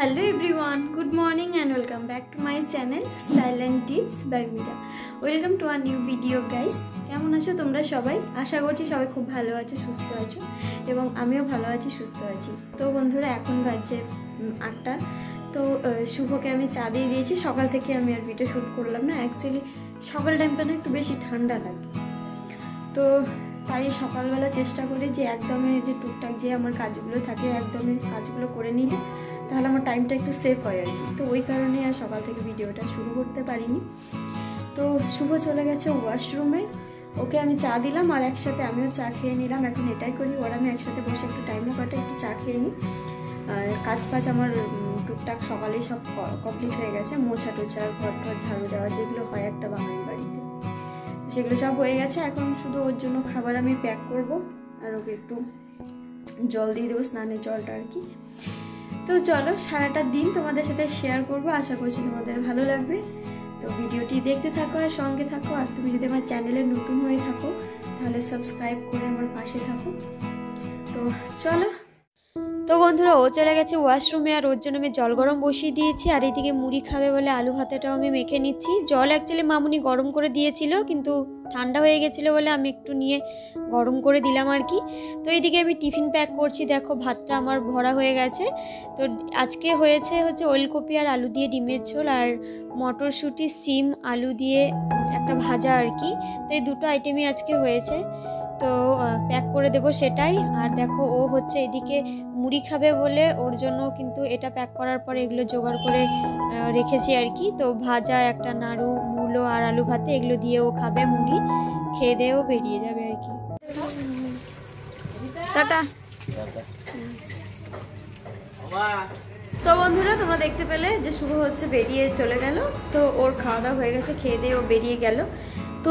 Hello everyone, good morning and welcome back to my channel Style and Tips by Mira. Welcome to a new video guys. কেমন আছো তোমরা সবাই? আশা করছি সবাই খুব ভালো আছো, সুস্থ আছো এবং আমিও ভালো আছি, সুস্থ আছি। তো বন্ধুরা এখন বাজে 8টা। তো শুভকে আমি চা দিয়ে দিয়েছি। সকাল থেকে আমি আর ভিডিও শুট করলাম না, অ্যাকচুয়ালি সকাল টাইমটা না একটু বেশি ঠান্ডা লাগে, তো তাই সকালবেলা চেষ্টা করি যে একদমই যে টুকটাক যে আমার কাজগুলো থাকে একদমই কাজগুলো করে নিলে তাহলে আমার টাইমটা একটু সেভ হয় আর কি। তো ওই কারণে আর সকাল থেকে ভিডিওটা শুরু করতে পারিনি। তো শুভ চলে গেছে ওয়াশরুমে, ওকে আমি চা দিলাম আর একসাথে আমিও চা খেয়ে নিলাম। এখন এটাই করি, ওর আমি একসাথে বসে একটু টাইমও কাটে, একটু চা খেয়ে নিই। কাজ বাজ আমার টুকটাক সকালেই সব কমপ্লিট হয়ে গেছে, মোছা টোছা ঘর টর ঝাড়ু দেওয়া যেগুলো হয় একটা বাঙালি বাড়িতে, সেগুলো সব হয়ে গেছে। এখন শুধু ওর জন্য খাবার আমি প্যাক করব আর ওকে একটু জল দিয়ে দেবো, স্নানের জলটা আর কি। তো চলো সারাটা দিন তোমাদের সাথে শেয়ার করব, আশা করছি তোমাদের ভালো লাগবে। তো ভিডিওটি দেখতে থাকো আর সঙ্গে থাকো। আর তুমি যদি আমার চ্যানেলে নতুন হয়ে থাকো তাহলে সাবস্ক্রাইব করে আমার পাশে থাকো। তো চলো। তো বন্ধুরা ও চলে গেছে ওয়াশরুমে আর ওর জন্য আমি জল গরম বসিয়ে দিয়েছি। আর এদিকে মুড়ি খাবে বলে আলু ভাতেটাও আমি মেখে নিচ্ছি। জল অ্যাকচুয়ালি মামুনি গরম করে দিয়েছিল, কিন্তু ঠান্ডা হয়ে গেছিলো বলে আমি একটু নিয়ে গরম করে দিলাম আর কি। তো এইদিকে আমি টিফিন প্যাক করছি, দেখো ভাতটা আমার ভরা হয়ে গেছে। তো আজকে হয়েছে ওলকপি আর আলু দিয়ে ডিমের ঝোল আর মটরশুঁটি সিম আলু দিয়ে একটা ভাজা আর কি। তো এই দুটো আইটেমই আজকে হয়েছে, তো প্যাক করে দেব সেটাই। আর দেখো ও এদিকে মুড়ি খাবে বলে ওর জন্য কিন্তু এটা প্যাক করার পরে এগুলো জোগাড় করে রেখেছি আর কি। তো ভাজা একটা নাড়ু মূলো আর আলু ভাতে এগুলো দিয়ে ও খাবে, মুড়ি খেয়ে দিয়েও বেরিয়ে যাবে আর কি। টাটা। তো বন্ধুরা তোমরা দেখতে পেলে যে শুভ বেরিয়ে চলে গেল। তো ওর খাওয়া দাওয়া হয়ে গেছে, খেয়ে দিয়ে ও বেরিয়ে গেল। তো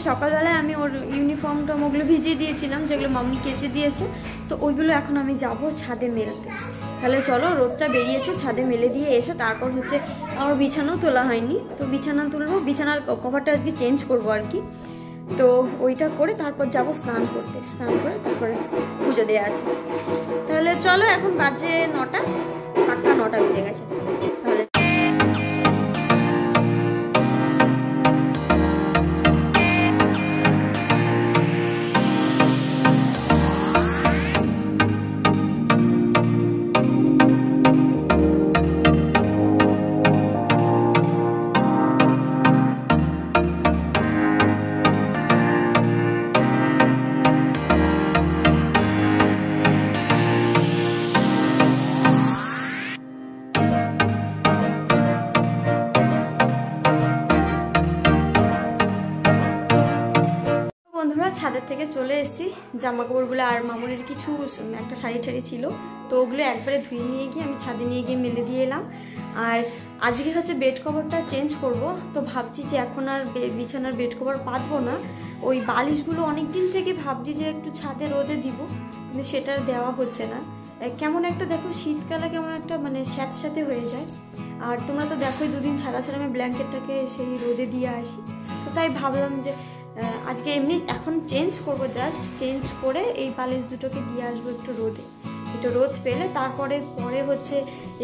সকালবেলায় আমি ওর ইউনিফর্ম ওগুলো ভিজিয়ে দিয়েছিলাম, যেগুলো মাম্মি কেচে দিয়েছে। তো ওইগুলো এখন আমি যাব ছাদে মেলতে। তাহলে চলো, রোদটা বেরিয়েছে, ছাদে মেলে দিয়ে এসে তারপর আমার বিছানাও তোলা হয়নি, তো বিছানা তুলবো, বিছানার কভারটা আজকে চেঞ্জ করবো আর কি। তো ওইটা করে তারপর যাব স্নান করতে, স্নান করে তারপরে পুজো দেওয়া আছে। তাহলে চলো, এখন বাজে 9টা, পাক্কা 9টা বেজে গেছে। তাহলে ছাদের থেকে চলে এসেছি, জামা কাপড়গুলো আর মামুনির কিছু একটা শাড়ি ঠাড়ি ছিল, তো ওগুলো একবারে ধুয়ে নিয়ে গিয়ে আমি ছাদে নিয়ে গিয়ে মেলে দিয়ে এলাম। আর আজকে বেড কভারটা চেঞ্জ করব। তো ভাবছি যে এখন আর বিছানার বেড কভার পাতবো না, ওই বালিশগুলো অনেক দিন থেকে ভাবছি যে একটু ছাদে রোদে দিব, কিন্তু সেটা দেওয়া হচ্ছে না। কেমন একটা দেখো শীতকালে কেমন একটা স্যাঁতস্যাঁতে হয়ে যায়। আর তোমরা তো দেখোই দুদিন ছাড়া ছাড়া আমি ব্ল্যাঙ্কেটটাকে সেই রোদে দিয়ে আসি। তো তাই ভাবলাম যে আজকে এমনি এখন চেঞ্জ করব, জাস্ট চেঞ্জ করে এই বালিশ দুটোকে দিয়ে আসবো একটু রোদে, একটু রোদ পেলে তারপরে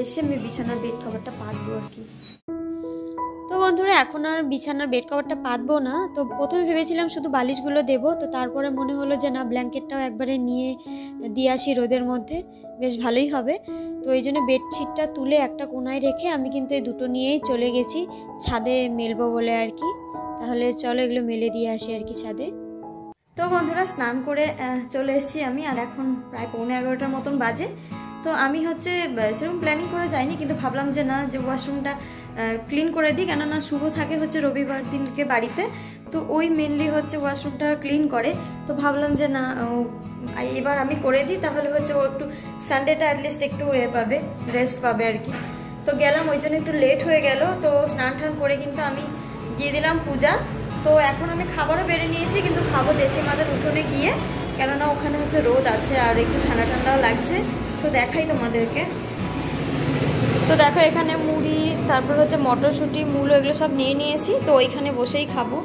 এসে আমি বিছানার বেড কভারটা পাতবো আর কি। তো বন্ধুরা এখন আর বিছানার বেড কভারটা পাতবো না। তো প্রথমে ভেবেছিলাম শুধু বালিশগুলো দেবো, তো তারপরে মনে হলো যে না, ব্ল্যাঙ্কেটটাও একবারে নিয়ে দিয়ে আসি রোদের মধ্যে, বেশ ভালোই হবে। তো এই জন্য বেডশিটটা তুলে একটা কোনায় রেখে আমি কিন্তু এই দুটো নিয়েই চলে গেছি ছাদে মেলবো বলে আর কি। তাহলে চলো এগুলো মেলে দিয়ে আসি আর কি ছাদে। তো বন্ধুরা স্নান করে চলে এসেছি আমি, আর এখন প্রায় 11:15 মতন বাজে। তো আমি সেরকম প্ল্যানিং করে যাইনি, কিন্তু ভাবলাম যে না, যে ওয়াশরুমটা ক্লিন করে দিই, কেননা শুভ থাকে রবিবার দিনকে বাড়িতে, তো ওই মেনলি ওয়াশরুমটা ক্লিন করে। তো ভাবলাম যে না, এবার আমি করে দিই, তাহলে ও একটু সানডেটা অ্যাটলিস্ট একটু পাবে, রেস্ট পাবে আর কি। তো গেলাম, ওই জন্য একটু লেট হয়ে গেল। তো স্নান টান করে কিন্তু আমি দিয়ে দিলাম পূজা। তো এখন আমি খাবারও বেড়ে নিয়েছি, কিন্তু খাবো জেঠিমাদের উঠোনে গিয়ে, কেননা ওখানে রোদ আছে আর একটু ঠান্ডা ঠান্ডাও লাগছে। তো দেখাই তোমাদেরকে। তো দেখো এখানে মুড়ি, তারপর মটরশুঁটি মূলো এগুলো সব নিয়ে নিয়েছি, তো ওইখানে বসেই খাবো।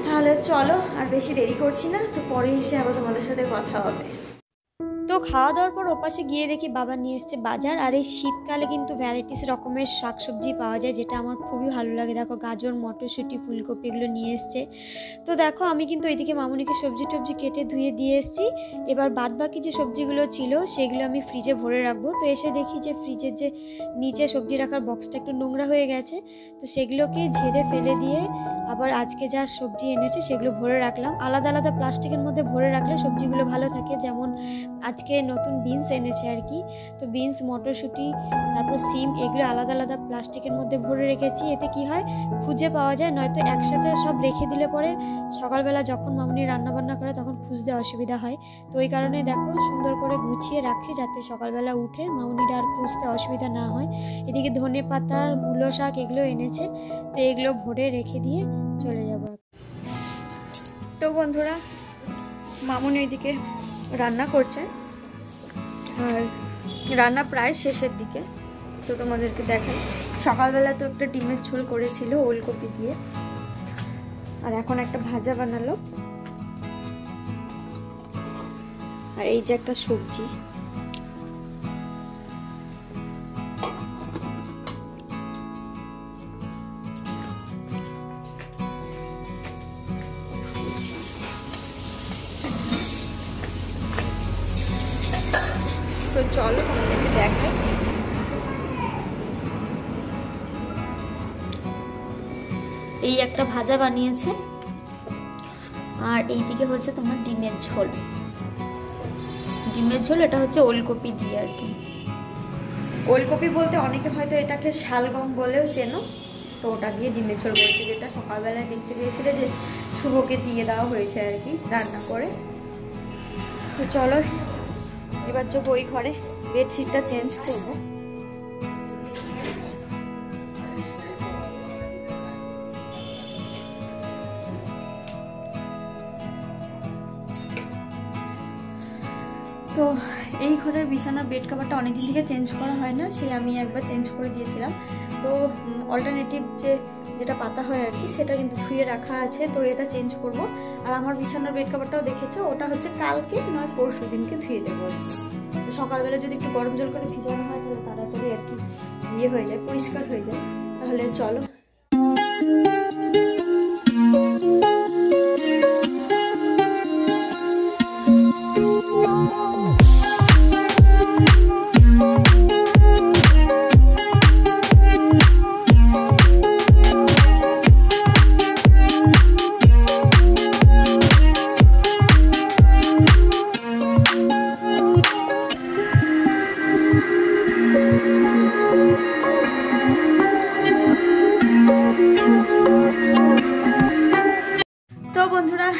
তাহলে চলো আর বেশি দেরি করছি না, তো পরে এসে আবার তোমাদের সাথে কথা হবে। তো খাওয়া দাওয়ার পর ওপাশে গিয়ে দেখি বাবা নিয়ে এসছে বাজার। আর এই শীতকালে কিন্তু ভ্যারাইটিস রকমের শাকসবজি পাওয়া যায়, যেটা আমার খুবই ভালো লাগে। দেখো গাজর, মটরশুঁটি, ফুলকপি এগুলো নিয়ে এসছে। তো দেখো আমি কিন্তু ওইদিকে মামুনিকে সবজি টবজি কেটে ধুয়ে দিয়ে এসেছি। এবার বাদ বাকি যে সবজিগুলো ছিল সেগুলো আমি ফ্রিজে ভরে রাখবো। তো এসে দেখি যে ফ্রিজের যে নিচে সবজি রাখার বক্সটা একটু নোংরা হয়ে গেছে। তো সেগুলোকে ঝেড়ে ফেলে দিয়ে আবার আজকে যা সবজি এনেছে সেগুলো ভরে রাখলাম। আলাদা আলাদা প্লাস্টিকের মধ্যে ভরে রাখলে সবজিগুলো ভালো থাকে। যেমন আজকে নতুন বিনস এনেছে আর কি, তো বিনস, মটরশুঁটি, তারপর সিম এগুলো আলাদা আলাদা প্লাস্টিকের মধ্যে ভরে রেখেছি। এতে কি হয়, খুঁজে পাওয়া যায়। নয়তো একসাথে সব রেখে দিলে পরে সকালবেলা যখন মামুনি রান্নাবান্না করে তখন খুঁজতে অসুবিধা হয়। তো ওই কারণে দেখো সুন্দর করে গুছিয়ে রাখছি, যাতে সকালবেলা উঠে মামুনিটা আর খুঁজতে অসুবিধা না হয়। এদিকে ধনে পাতা, মূলো শাক এগুলো এনেছে, তো এগুলো ভরে রেখে দিয়ে চলে যাব। তো বন্ধুরা, মামুনি ওইদিকে রান্না করছে আর রান্না প্রায় শেষের দিকে। তো তোমাদেরকে দেখাই, সকালবেলা তো একটা ডিমের ঝোল করেছিল ওলকপি দিয়ে, আর এখন একটা ভাজা বানালো, আর এই যে একটা সবজি। তো চলো তোমাদেরকে দেখাই। এই একটা ভাজা বানিয়েছে, আর এইদিকে হচ্ছে তোমার ডিমের ঝোল। ডিমের ঝোল এটা হচ্ছে ওলকপি দিয়ে আর কি। ওলকপি বলতে অনেকে হয়তো এটাকে শালগম বলেও চেনো, তো ওটা দিয়ে ডিমের ঝোল বলছে, যেটা সকালবেলায় দেখতে পেয়েছিলে যে শুভকে দিয়ে দেওয়া হয়েছে আর কি রান্না করে। তো চলো এবার যাবো ওই ঘরে, বেডশিটটা চেঞ্জ করবো। তো এই ঘরের বিছানা বেড কভারটা অনেকদিন থেকে চেঞ্জ করা হয় না, সেই আমি একবার চেঞ্জ করে দিয়েছিলাম। তো অল্টারনেটিভ যেটা পাতা হয় আর কি, সেটা কিন্তু ধুয়ে রাখা আছে, তো এটা চেঞ্জ করব। আর আমার বিছানার বেড কভারটাও দেখেছো, ওটা হচ্ছে কালকে নয় পরশু দিনকে ধুয়ে দেবো আর কি। সকালবেলা যদি একটু গরম জল করে ভিজানো হয় তাহলে তাড়াতাড়ি আর কি ইয়ে হয়ে যায়, পরিষ্কার হয়ে যায়। তাহলে চলো। বন্ধুরা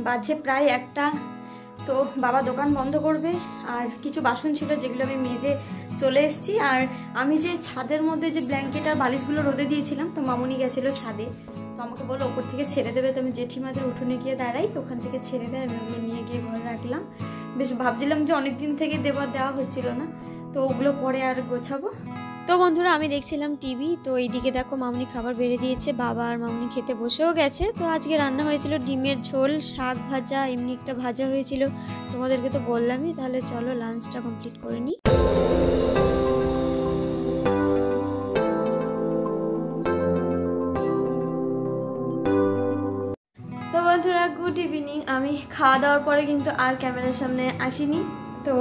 বাজে প্রায় 1টা। তো বাবা দোকান বন্ধ করবে, আর কিছু বাসন ছিল যেগুলো আমি মেজে চলে এসেছি। আর আমি যে ছাদের মধ্যে যে ব্ল্যাঙ্কেট আর বালিশগুলো রোদে দিয়েছিলাম, তো মামুনি গেছিলো ছাদে, তো আমাকে বলো ওপর থেকে ছেড়ে দেবে। তো আমি জেঠিমাদের উঠোনে গিয়ে দাঁড়াই, ওখান থেকে ছেড়ে দেয়, আমি ওগুলো নিয়ে গিয়ে ঘরে রাখলাম। বেশ ভাবছিলাম যে অনেকদিন থেকে দেওয়া হচ্ছিল না, তো ওগুলো পরে আর গোছাবো। তো বন্ধুরা আমি দেখছিলাম টিভি, তো এইদিকে দেখো মামুনি খাবার বেড়ে দিয়েছে, বাবা আর মামুনি খেতে বসেও গেছে। তো আজকে রান্না হয়েছিল ডিমের ঝোল, শাক ভাজা, এমনি একটা ভাজা হয়েছিল, তোমাদেরকে তো বললামই। তাহলে চলো লাঞ্চটা কমপ্লিট করে নিই। তো বন্ধুরা গুড ইভিনিং। আমি খাওয়া দাওয়ার পরে কিন্তু আর ক্যামেরার সামনে আসিনি। তো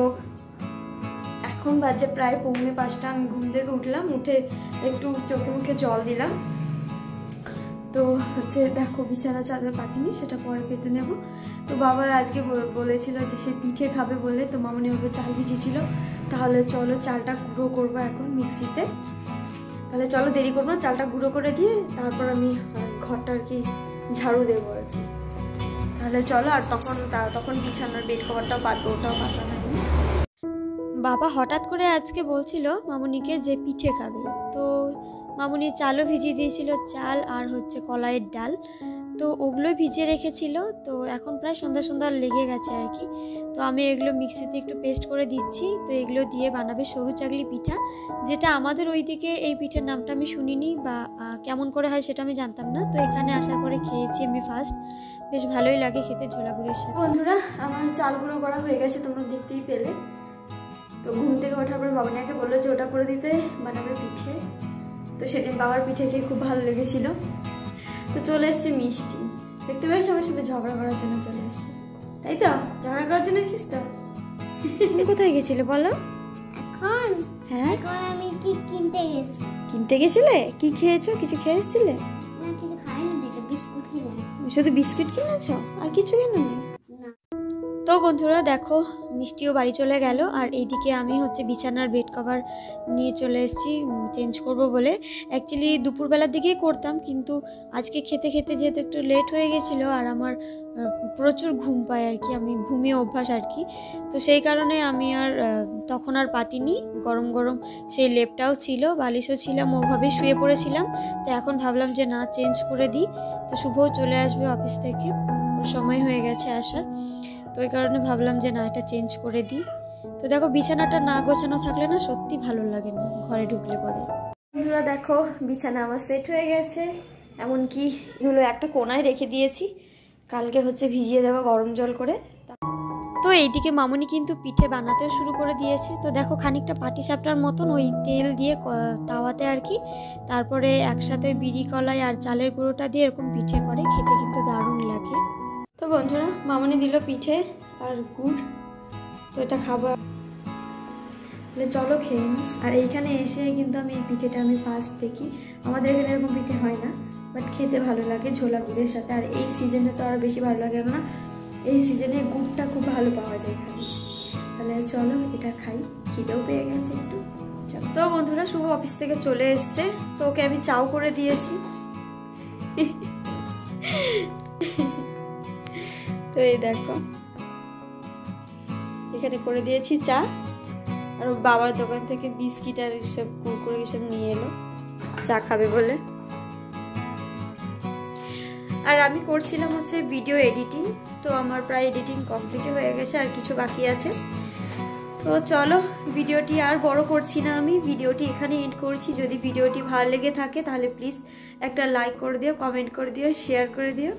এখন বাজে প্রায় 4:45। আমি ঘুম থেকে উঠলাম, উঠে একটু চোখে মুখে জল দিলাম। তো হচ্ছে দেখো বিছানা চাদর পাতিনি, সেটা পরে পেতে নেব। তো বাবা আজকে বলেছিল যে সে পিঠে খাবে বলে, তো মামুনি ওকে চাল ভিজিয়েছিল। তাহলে চলো চালটা গুঁড়ো করবো এখন মিক্সিতে। তাহলে চলো দেরি করবো না, চালটা গুঁড়ো করে দিয়ে তারপর আমি ঘরটা আর কি ঝাড়ু দেবো আর কি। তাহলে চলো, আর তখন বিছানার বেড কভারটাও পাতবো, ওটাও পাতানো। বাবা হঠাৎ করে আজকে বলছিল মামুনিকে যে পিঠে খাবে, তো মামুনি চালও ভিজিয়ে দিয়েছিল, চাল আর হচ্ছে কলাইয়ের ডাল, তো ওগুলো ভিজিয়ে রেখেছিল। তো এখন প্রায় সন্ধ্যা লেগে গেছে আর কি। তো আমি এগুলো মিক্সিতে একটু পেস্ট করে দিচ্ছি। তো এগুলো দিয়ে বানাবে সরু চাকলি পিঠা, যেটা আমাদের ওইদিকে এই পিঠের নামটা আমি শুনিনি, বা কেমন করে হয় সেটা আমি জানতাম না। তো এখানে আসার পরে খেয়েছি আমি ফার্স্ট, বেশ ভালোই লাগে খেতে ঝোলাগুড়ির সাথে। বন্ধুরা আমার চাল গুঁড়ো করা হয়ে গেছে, তোমরা দেখতেই পেলে। তো ঘুম থেকে ওঠার পর বাবানিয়াকে বললো যে ওটা করে দিতে, বানাবে পিঠে। তো সেদিন বাবার পিঠে খেয়ে খুব ভালো লেগেছিল। তো চলে এসছে মিষ্টি, দেখতে পাচ্ছি আমার সাথে ঝগড়া করার জন্য চলে এসছে, তাই তো? ঝগড়া করার জন্য এসেছিস তো? তুমি কোথায় গেছিলে বলো? এখন হ্যাঁ, এখন আমি কি কিনতে গেছি। কিনতে গেছিলে? কি খেয়েছো? কিছু খেয়ে এসেছিলে? না, কিছু খাইনি, দেখে বিস্কুট কিনে। শুধু বিস্কিট কিনেছো, আর কিছু কেননি? না। তো বন্ধুরা দেখো, মিষ্টিও বাড়ি চলে গেল, আর এইদিকে আমি হচ্ছে বিছানার বেড কভার নিয়ে চলে এসেছি চেঞ্জ করব বলে। অ্যাকচুয়ালি দুপুরবেলার দিকেই করতাম, কিন্তু আজকে খেতে খেতে যেহেতু একটু লেট হয়ে গেছিলো, আর আমার প্রচুর ঘুম পায় আর কি, আমি ঘুমিয়ে অভ্যাস আর কি। তো সেই কারণে আমি আর তখন আর পাতিনি। গরম গরম সেই লেপটাও ছিল, বালিশও ছিলাম, ওভাবে শুয়ে পড়েছিলাম। তো এখন ভাবলাম যে না, চেঞ্জ করে দিই। তো শুভও চলে আসবে অফিস থেকে, ওর সময় হয়ে গেছে আসার। তো ওই কারণে ভাবলাম যে না, এটা চেঞ্জ করে দিই। তো দেখো, বিছানাটা না গোছানো থাকলে না সত্যি ভালো লাগে না ঘরে ঢুকলে পরে। বন্ধুরা দেখো, বিছানা আমার সেট হয়ে গেছে, এমনকি এগুলো একটা কোনায় রেখে দিয়েছি, কালকে হচ্ছে ভিজিয়ে দেবো গরম জল করে। তো এইদিকে মামুনি কিন্তু পিঠে বানাতেও শুরু করে দিয়েছে। তো দেখো, খানিকটা পাটিসাপটার মতন ওই তেল দিয়ে তাওয়াতে আর কি, তারপরে একসাথে বিড়ি কলাই আর চালের গুঁড়োটা দিয়ে এরকম পিঠে করে, খেতে কিন্তু দারুণ লাগে। তো বন্ধুরা, মামুনি দিল পিঠে আর গুড়, তো এটা খাবার চলো খেয়ে নিই। আর এইখানে এসে কিন্তু আমি এই পিঠেটা আমি ফার্স্ট দেখি, আমাদের এখানে এরকম পিঠে হয় না, বাট খেতে ভালো লাগে ঝোলা গুড়ের সাথে। আর এই সিজনে তো আরও বেশি ভালো লাগে, না এই সিজনে গুড়টা খুব ভালো পাওয়া যায় এখানে। তাহলে চলো এটা খাই, খিদেও পেয়ে গেছে একটু। তো বন্ধুরা, শুভ অফিস থেকে চলে এসছে, তো ওকে আমি চাও করে দিয়েছি। তো এই দেখো, এখানে করে দিয়েছি চা, আর বাবার দোকান থেকে বিস্কিট আর এসব কুরকুরে এসব নিয়ে এলো চা খাবে বলে। আর আমি করছিলাম হচ্ছে ভিডিও এডিটিং, তো আমার প্রায় এডিটিং কমপ্লিট হয়ে গেছে, আর কিছু বাকি আছে। তো চলো, ভিডিওটি আর বড় করছি না, আমি ভিডিওটি এখানে এন্ড করছি। যদি ভিডিওটি ভালো লেগে থাকে তাহলে প্লিজ একটা লাইক করে দিও, কমেন্ট করে দিও, শেয়ার করে দিও,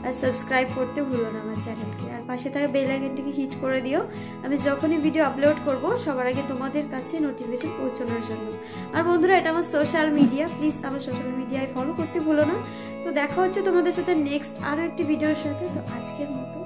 আর সাবস্ক্রাইব করতে ভুলো না আমার চ্যানেলকে। আর পাশে থাকা বেল আইকনটিকে হিট করে দিও, আমি যখনই ভিডিও আপলোড করব সবার আগে তোমাদের কাছে নোটিফিকেশন পৌঁছানোর জন্য। আর বন্ধুরা, এটা আমার সোশ্যাল মিডিয়া, প্লিজ আমার সোশ্যাল মিডিয়ায় ফলো করতে ভুলো না। তো দেখা হচ্ছে তোমাদের সাথে নেক্সট আরও একটি ভিডিওর সাথে। তো আজকের মতো